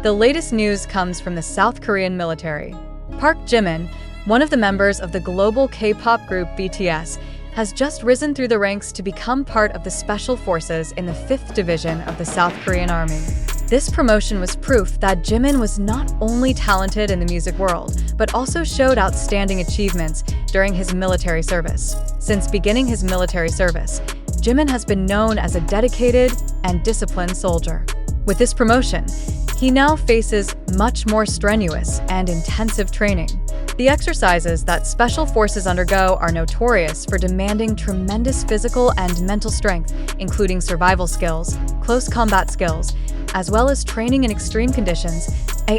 The latest news comes from the South Korean military. Park Jimin, one of the members of the global K-pop group BTS, has just risen through the ranks to become part of the Special Forces in the 5th Division of the South Korean Army. This promotion was proof that Jimin was not only talented in the music world, but also showed outstanding achievements during his military service. Since beginning his military service, Jimin has been known as a dedicated and disciplined soldier. With this promotion, he now faces much more strenuous and intensive training. The exercises that Special Forces undergo are notorious for demanding tremendous physical and mental strength, including survival skills, close combat skills, as well as training in extreme conditions.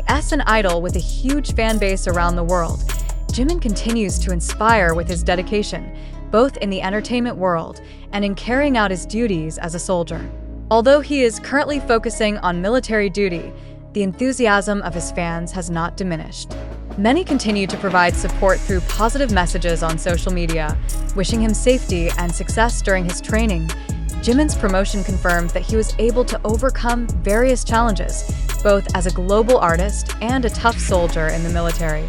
As an idol with a huge fan base around the world, Jimin continues to inspire with his dedication, both in the entertainment world and in carrying out his duties as a soldier. Although he is currently focusing on military duty, the enthusiasm of his fans has not diminished. Many continue to provide support through positive messages on social media, wishing him safety and success during his training. Jimin's promotion confirmed that he was able to overcome various challenges, both as a global artist and a tough soldier in the military.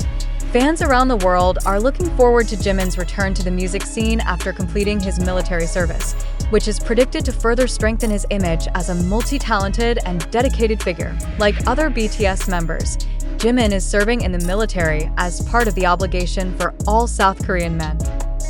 Fans around the world are looking forward to Jimin's return to the music scene after completing his military service, which is predicted to further strengthen his image as a multi-talented and dedicated figure. Like other BTS members, Jimin is serving in the military as part of the obligation for all South Korean men.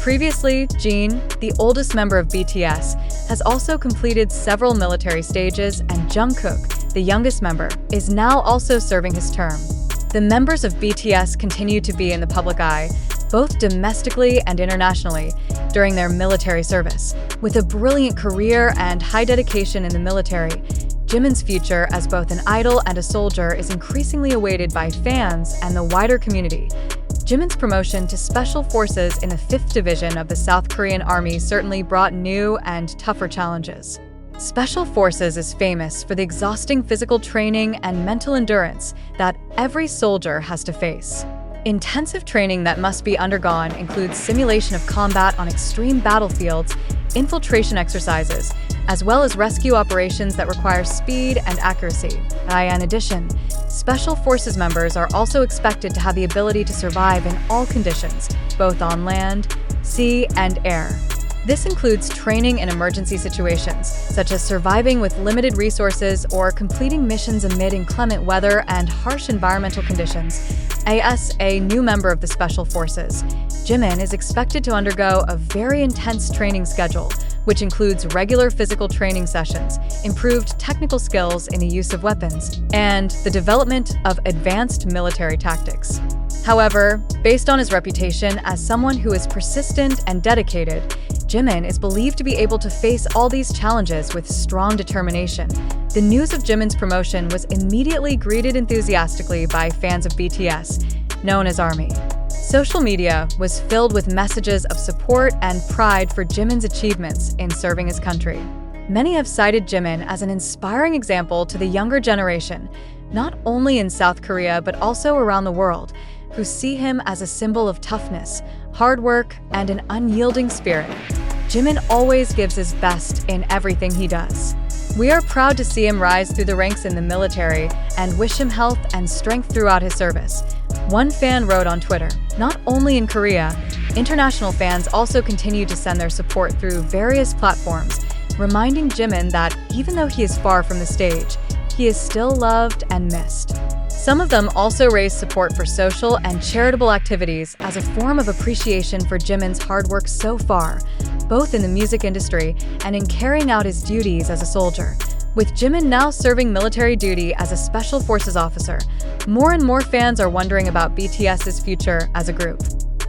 Previously, Jin, the oldest member of BTS, has also completed several military stages, and Jungkook, the youngest member, is now also serving his term. The members of BTS continue to be in the public eye, both domestically and internationally, during their military service. With a brilliant career and high dedication in the military, Jimin's future as both an idol and a soldier is increasingly awaited by fans and the wider community. Jimin's promotion to Special Forces in the 5th Division of the South Korean Army certainly brought new and tougher challenges. Special Forces is famous for the exhausting physical training and mental endurance that every soldier has to face. Intensive training that must be undergone includes simulation of combat on extreme battlefields, infiltration exercises, as well as rescue operations that require speed and accuracy. In addition, Special Forces members are also expected to have the ability to survive in all conditions, both on land, sea, and air. This includes training in emergency situations, such as surviving with limited resources or completing missions amid inclement weather and harsh environmental conditions. As a new member of the Special Forces, Jimin is expected to undergo a very intense training schedule, which includes regular physical training sessions, improved technical skills in the use of weapons, and the development of advanced military tactics. However, based on his reputation as someone who is persistent and dedicated, Jimin is believed to be able to face all these challenges with strong determination. The news of Jimin's promotion was immediately greeted enthusiastically by fans of BTS, known as ARMY. Social media was filled with messages of support and pride for Jimin's achievements in serving his country. Many have cited Jimin as an inspiring example to the younger generation, not only in South Korea but also around the world, who see him as a symbol of toughness, hard work, and an unyielding spirit. Jimin always gives his best in everything he does. We are proud to see him rise through the ranks in the military and wish him health and strength throughout his service. One fan wrote on Twitter, "Not only in Korea, international fans also continue to send their support through various platforms, reminding Jimin that even though he is far from the stage, he is still loved and missed." Some of them also raised support for social and charitable activities as a form of appreciation for Jimin's hard work so far, both in the music industry and in carrying out his duties as a soldier. With Jimin now serving military duty as a Special Forces officer, more and more fans are wondering about BTS's future as a group.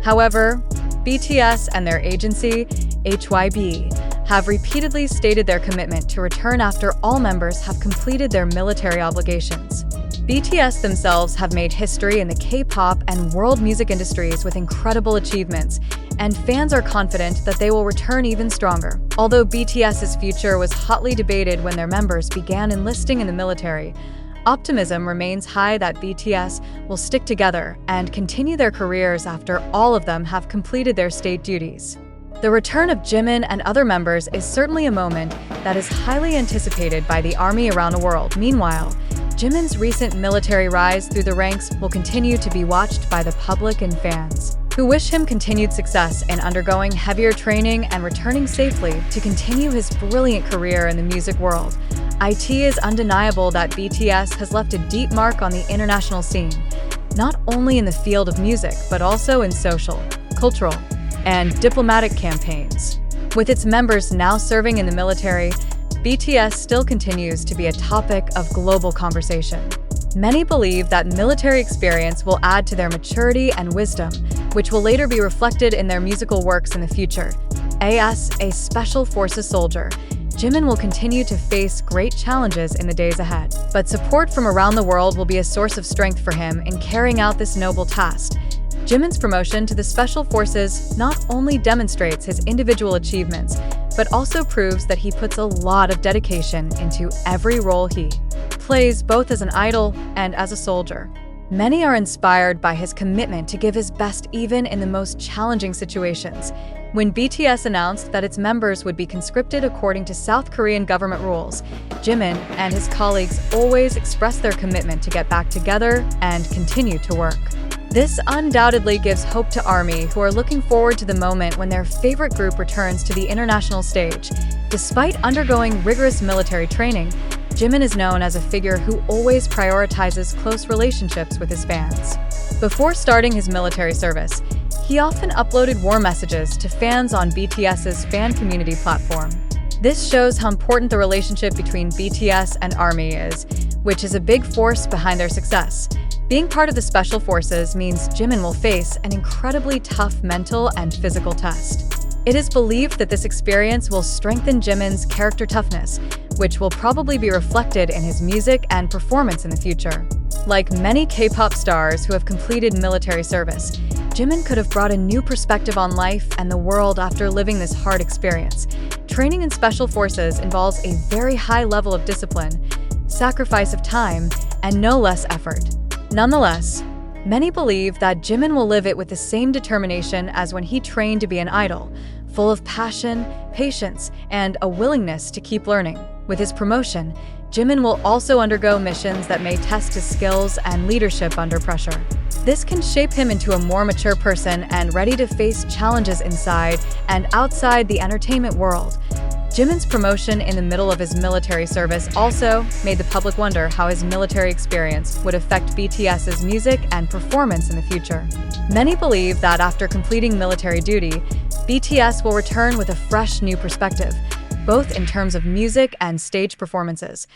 However, BTS and their agency, HYB, have repeatedly stated their commitment to return after all members have completed their military obligations. BTS themselves have made history in the K-pop and world music industries with incredible achievements, and fans are confident that they will return even stronger. Although BTS's future was hotly debated when their members began enlisting in the military, optimism remains high that BTS will stick together and continue their careers after all of them have completed their state duties. The return of Jimin and other members is certainly a moment that is highly anticipated by the ARMY around the world. Meanwhile, Jimin's recent military rise through the ranks will continue to be watched by the public and fans, who wish him continued success in undergoing heavier training and returning safely to continue his brilliant career in the music world. It is undeniable that BTS has left a deep mark on the international scene, not only in the field of music but also in social, cultural, and diplomatic campaigns. With its members now serving in the military, BTS still continues to be a topic of global conversation. Many believe that military experience will add to their maturity and wisdom, which will later be reflected in their musical works in the future. As a Special Forces soldier, Jimin will continue to face great challenges in the days ahead, but support from around the world will be a source of strength for him in carrying out this noble task. Jimin's promotion to the Special Forces not only demonstrates his individual achievements, but also proves that he puts a lot of dedication into every role he plays, both as an idol and as a soldier. Many are inspired by his commitment to give his best even in the most challenging situations. When BTS announced that its members would be conscripted according to South Korean government rules, Jimin and his colleagues always expressed their commitment to get back together and continue to work. This undoubtedly gives hope to ARMY, who are looking forward to the moment when their favorite group returns to the international stage. Despite undergoing rigorous military training, Jimin is known as a figure who always prioritizes close relationships with his fans. Before starting his military service, he often uploaded war messages to fans on BTS's fan community platform. This shows how important the relationship between BTS and ARMY is, which is a big force behind their success. Being part of the Special Forces means Jimin will face an incredibly tough mental and physical test. It is believed that this experience will strengthen Jimin's character toughness, which will probably be reflected in his music and performance in the future. Like many K-pop stars who have completed military service, Jimin could have brought a new perspective on life and the world after living this hard experience. Training in Special Forces involves a very high level of discipline, sacrifice of time, and no less effort. Nonetheless, many believe that Jimin will live it with the same determination as when he trained to be an idol, full of passion, patience, and a willingness to keep learning. With his promotion, Jimin will also undergo missions that may test his skills and leadership under pressure. This can shape him into a more mature person and ready to face challenges inside and outside the entertainment world. Jimin's promotion in the middle of his military service also made the public wonder how his military experience would affect BTS's music and performance in the future. Many believe that after completing military duty, BTS will return with a fresh new perspective, both in terms of music and stage performances.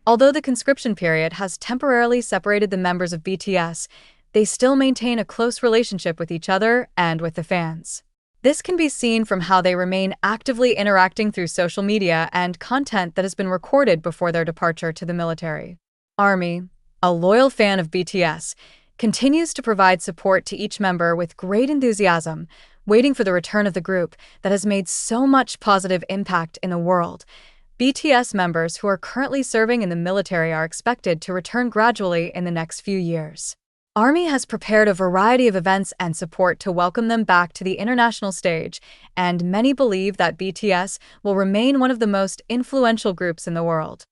Although the conscription period has temporarily separated the members of BTS, they still maintain a close relationship with each other and with the fans. This can be seen from how they remain actively interacting through social media and content that has been recorded before their departure to the military. ARMY, a loyal fan of BTS, continues to provide support to each member with great enthusiasm, waiting for the return of the group that has made so much positive impact in the world. BTS members who are currently serving in the military are expected to return gradually in the next few years. ARMY has prepared a variety of events and support to welcome them back to the international stage, and many believe that BTS will remain one of the most influential groups in the world.